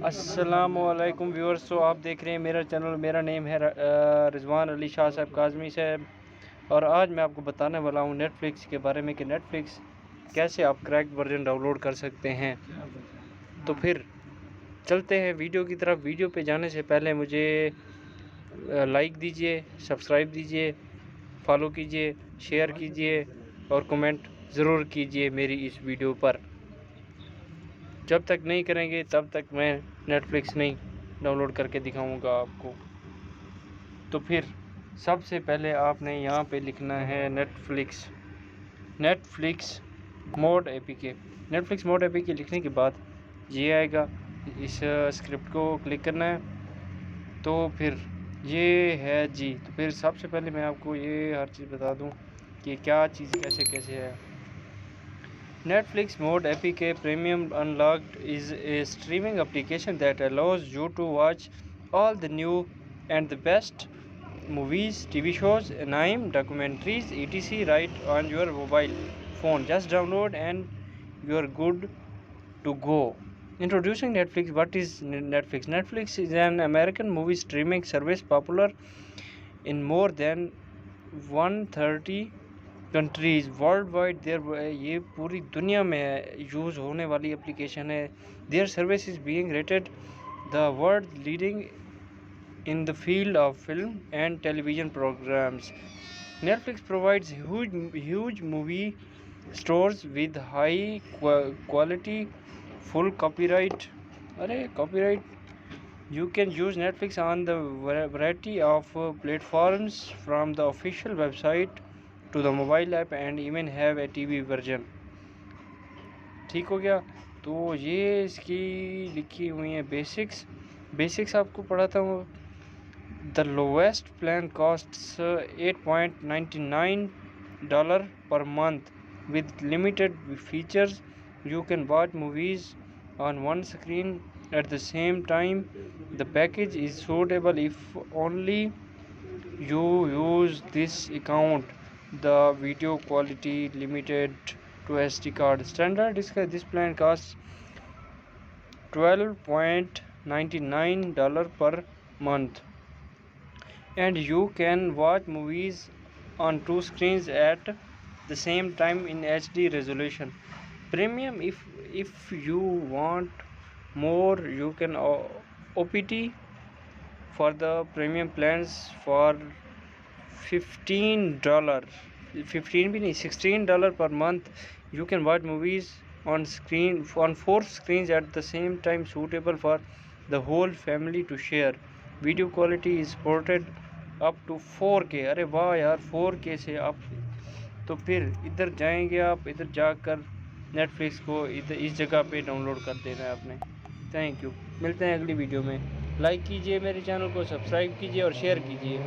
السلام علیکم ویورز، تو آپ دیکھ رہے ہیں میرا چینل. میرا نیم ہے رضوان علی شاہ صاحب کاظمی صاحب، اور آج میں آپ کو بتانے والا ہوں نیٹ فلکس کے بارے میں کہ نیٹ فلکس کیسے آپ کریکٹ ورژن ڈاؤن لوڈ کر سکتے ہیں. تو پھر چلتے ہیں ویڈیو کی طرف. ویڈیو پہ جانے سے پہلے مجھے لائک دیجئے، سبسکرائب دیجئے، فالو کیجئے، شیئر کیجئے اور کمنٹ ضرور کیجئے میری اس ویڈیو پر. جب تک نہیں کریں گے تب تک میں نیٹ فلکس نہیں ڈاؤن لوڈ کر کے دکھاؤں گا آپ کو. تو پھر سب سے پہلے آپ نے یہاں پہ لکھنا ہے نیٹ فلکس موڈ اے پی کے. نیٹ فلکس موڈ اے پی کے لکھنے کے بعد یہ آئے گا. اس اسکرپٹ کو کلک کرنا ہے. تو پھر یہ ہے جی. تو پھر سب سے پہلے میں آپ کو یہ ہر چیز بتا دوں کہ کیا چیز کیسے ہے. Netflix Mode APK Premium Unlocked is a streaming application that allows you to watch all the new and the best movies, TV shows, anime, documentaries, etc. right on your mobile phone. Just download and you're good to go. Introducing Netflix. What is Netflix? Netflix is an American movie streaming service popular in more than 130 countries worldwide. یہ پوری دنیا میں use ہونے والی application ہے. Their service is being rated the world leading in the field of film and television programmes. Netflix provides huge movie stores with high quality full copyright. You can use Netflix on the variety of platforms from the official website to the mobile app and even have a TV version. ٹھیک ہو گیا. تو یہ اس کی لکھی ہوئی ہیں basics آپ کو پڑھاتا ہوں. The lowest plan costs $8.99 per month with limited features. You can watch movies on one screen at the same time. The package is suitable if only you use this account. The video quality limited to SD card. Standard this plan costs $12.99 per month, and you can watch movies on two screens at the same time in HD resolution. Premium, if you want more, you can opt for the premium plans for $16 per month. You can watch movies on four screens at the same time, suitable for the whole family to share. Video quality is supported up to 4K. ارے واہ یار, 4K سے آپ. تو پھر ادھر جائیں گے آپ, ادھر جا کر نیٹ فلکس کو اس جگہ پہ ڈاؤن لوڈ کر دینا ہے آپ نے. Thank you. ملتے ہیں اگلی ویڈیو میں. لائک کیجئے میرے چینل کو, سبسکرائب کیجئے اور شیئر کیجئے.